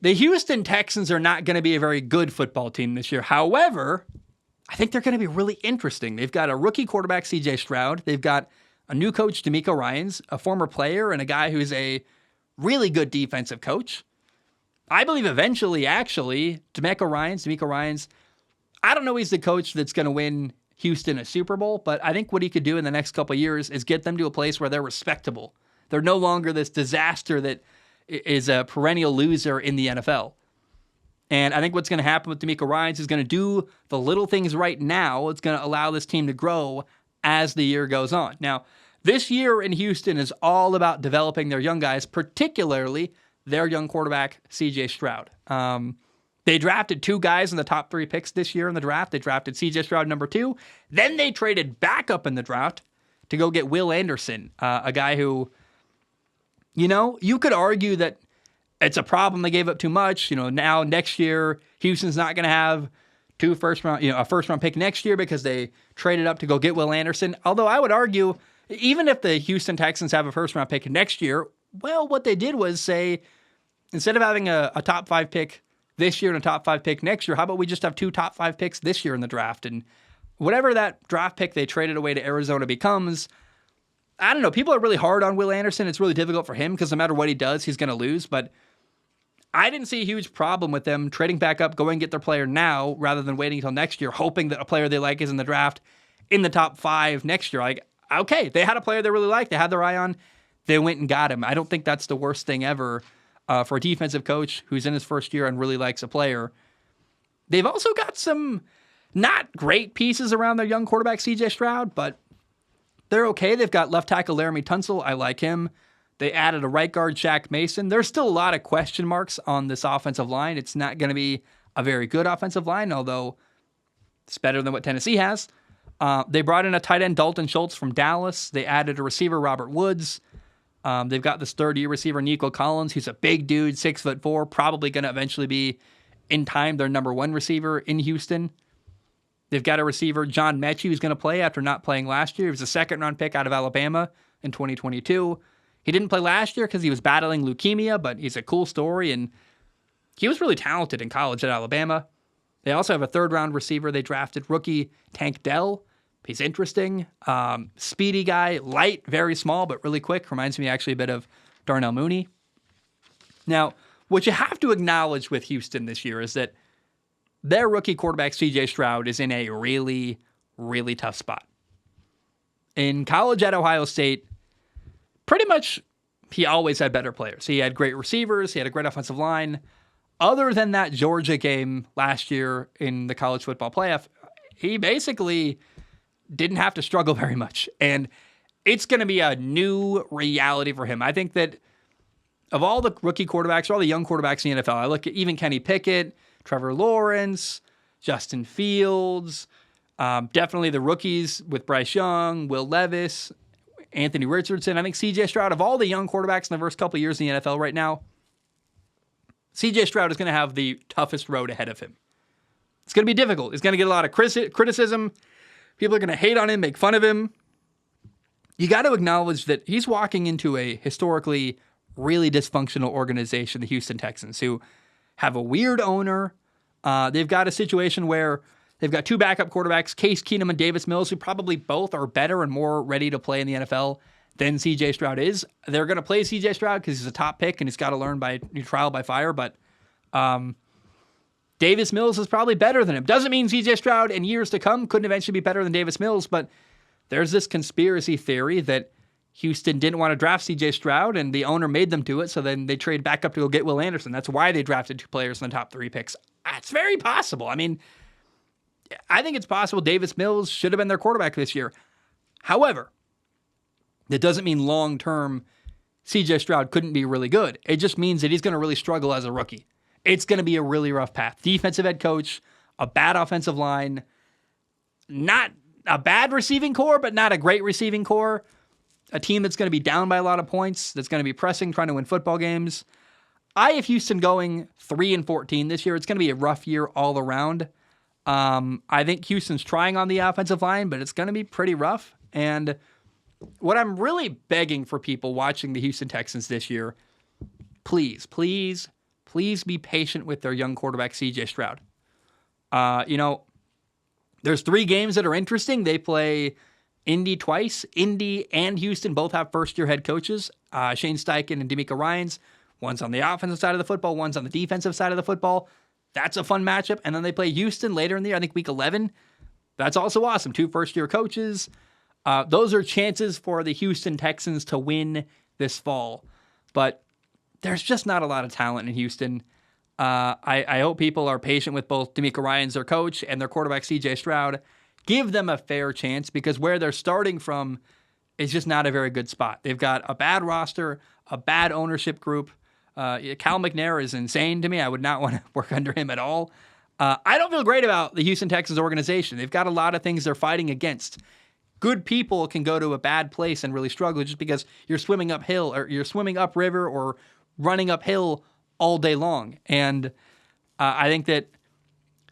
The Houston Texans are not going to be a very good football team this year. However, I think they're going to be really interesting. They've got a rookie quarterback, C.J. Stroud. They've got a new coach, DeMeco Ryans, a former player, and a guy who's a really good defensive coach. I believe eventually, actually, DeMeco Ryans, I don't know he's the coach that's going to win Houston a Super Bowl, but I think what he could do in the next couple of years is get them to a place where they're respectable. They're no longer this disaster that is a perennial loser in the NFL. And I think what's going to happen with DeMeco Ryans is going to do the little things right now. It's going to allow this team to grow as the year goes on. Now, this year in Houston is all about developing their young guys, particularly their young quarterback, C.J. Stroud. They drafted 2 guys in the top 3 picks this year in the draft. They drafted C.J. Stroud number 2. Then they traded back up in the draft to go get Will Anderson, a guy who, you could argue that it's a problem they gave up too much. Now next year, Houston's not going to have 2 first-round, a first-round pick next year because they traded up to go get Will Anderson. Although I would argue, even if the Houston Texans have a first-round pick next year, well, what they did was say, instead of having a top 5 pick this year and a top 5 pick next year, how about we just have 2 top 5 picks this year in the draft? And whatever that draft pick they traded away to Arizona becomes, I don't know. People are really hard on Will Anderson. It's really difficult for him because no matter what he does, he's going to lose. But I didn't see a huge problem with them trading back up, going and get their player now rather than waiting until next year, hoping that a player they like is in the draft in the top 5 next year. Like, okay, they had a player they really liked. They had their eye on. They went and got him. I don't think that's the worst thing ever for a defensive coach who's in his first year and really likes a player. They've also got some not great pieces around their young quarterback, C.J. Stroud, but they're okay. They've got left tackle Laramie Tunsil. I like him. They added a right guard, Shaq Mason. There's still a lot of question marks on this offensive line. It's not going to be a very good offensive line, although it's better than what Tennessee has. They brought in a tight end, Dalton Schultz from Dallas. They added a receiver, Robert Woods. They've got this third-year receiver, Nico Collins. He's a big dude, 6'4", probably going to eventually be, in time, their number 1 receiver in Houston. They've got a receiver, John Mechie, who's going to play after not playing last year. He was a second-round pick out of Alabama in 2022. He didn't play last year because he was battling leukemia, but he's a cool story, and he was really talented in college at Alabama. They also have a third-round receiver they drafted, rookie Tank Dell. He's interesting. Speedy guy, light, very small, but really quick. Reminds me actually a bit of Darnell Mooney. Now, what you have to acknowledge with Houston this year is that their rookie quarterback, C.J. Stroud, is in a really, really tough spot. In college at Ohio State, pretty much he always had better players. He had great receivers. He had a great offensive line. Other than that Georgia game last year in the college football playoff, he basically didn't have to struggle very much. And it's going to be a new reality for him. I think that of all the rookie quarterbacks, or all the young quarterbacks in the NFL, I look at even Kenny Pickett, Trevor Lawrence, Justin Fields, definitely the rookies with Bryce Young, Will Levis, Anthony Richardson. I think C.J. Stroud, of all the young quarterbacks in the first couple of years in the NFL right now, C.J. Stroud is going to have the toughest road ahead of him. It's going to be difficult. He's going to get a lot of criticism. People are going to hate on him, make fun of him. You got to acknowledge that he's walking into a historically really dysfunctional organization, the Houston Texans, who have a weird owner. They've got a situation where they've got 2 backup quarterbacks, Case Keenum and Davis Mills, who probably both are better and more ready to play in the NFL than C.J. Stroud is. They're going to play C.J. Stroud because he's a top pick and he's got to learn by trial by fire, but Davis Mills is probably better than him. Doesn't mean C.J. Stroud in years to come couldn't eventually be better than Davis Mills, but there's this conspiracy theory that Houston didn't want to draft C.J. Stroud, and the owner made them do it, so then they trade back up to go get Will Anderson. That's why they drafted 2 players in the top 3 picks. It's very possible. I mean, I think it's possible Davis Mills should have been their quarterback this year. However, that doesn't mean long-term C.J. Stroud couldn't be really good. It just means that he's going to really struggle as a rookie. It's going to be a really rough path. Defensive head coach, a bad offensive line, not a bad receiving core, but not a great receiving core. A team that's going to be down by a lot of points, that's going to be pressing, trying to win football games. I have Houston going 3-14 this year. It's going to be a rough year all around. I think Houston's trying on the offensive line, but it's going to be pretty rough. And what I'm really begging for people watching the Houston Texans this year, please, please, please be patient with their young quarterback, CJ Stroud. There's 3 games that are interesting. They play Indy twice. Indy and Houston both have first-year head coaches, Shane Steichen and DeMeco Ryans. One's on the offensive side of the football, one's on the defensive side of the football. That's a fun matchup. And then they play Houston later in the year, I think week 11. That's also awesome. 2 first-year coaches. Those are chances for the Houston Texans to win this fall. But there's just not a lot of talent in Houston. I hope people are patient with both DeMeco Ryans, their coach, and their quarterback, CJ Stroud. Give them a fair chance because where they're starting from is just not a very good spot. They've got a bad roster, a bad ownership group. Cal McNair is insane to me. I would not want to work under him at all. I don't feel great about the Houston Texans organization. They've got a lot of things they're fighting against. Good people can go to a bad place and really struggle just because you're swimming uphill or you're swimming upriver or running uphill all day long. And I think that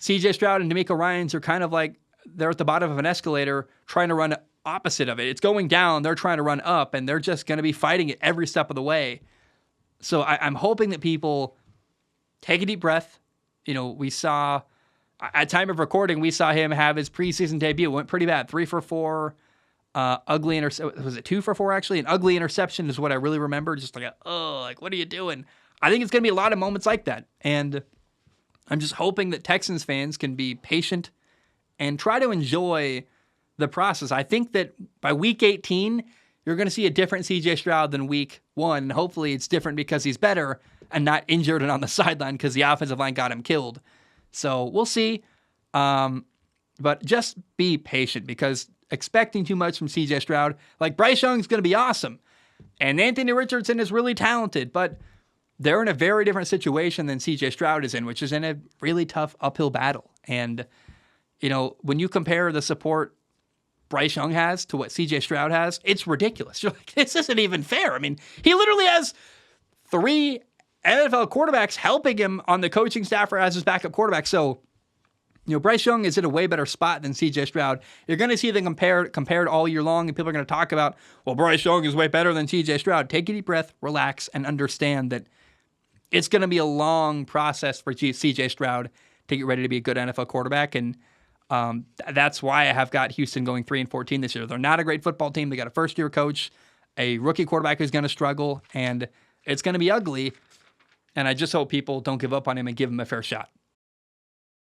CJ Stroud and DeMeco Ryans are kind of like they're at the bottom of an escalator trying to run opposite of it. It's going down. They're trying to run up, and they're just going to be fighting it every step of the way. So I'm hoping that people take a deep breath. We saw, at time of recording, we saw him have his preseason debut. It went pretty bad. 3 for 4. Ugly interception. Was it 2 for 4, actually? An ugly interception is what I really remember. Just like, what are you doing? I think it's going to be a lot of moments like that. And I'm just hoping that Texans fans can be patient and try to enjoy the process. I think that by week 18, you're going to see a different CJ Stroud than week 1. And hopefully it's different because he's better and not injured and on the sideline because the offensive line got him killed. So we'll see. But just be patient because expecting too much from CJ Stroud, like Bryce Young is going to be awesome. And Anthony Richardson is really talented, but they're in a very different situation than CJ Stroud is in, which is in a really tough uphill battle. And, when you compare the support Bryce Young has to what CJ Stroud has, it's ridiculous. You're like, this isn't even fair. I mean, he literally has 3 NFL quarterbacks helping him on the coaching staff or as his backup quarterback. So, Bryce Young is in a way better spot than CJ Stroud. You're going to see them compared all year long, and people are going to talk about, well, Bryce Young is way better than CJ Stroud. Take a deep breath, relax, and understand that it's going to be a long process for CJ Stroud to get ready to be a good NFL quarterback, and that's why I have got Houston going 3-14 this year. They're not a great football team. They got a first-year coach, a rookie quarterback who's going to struggle, and it's going to be ugly, and I just hope people don't give up on him and give him a fair shot.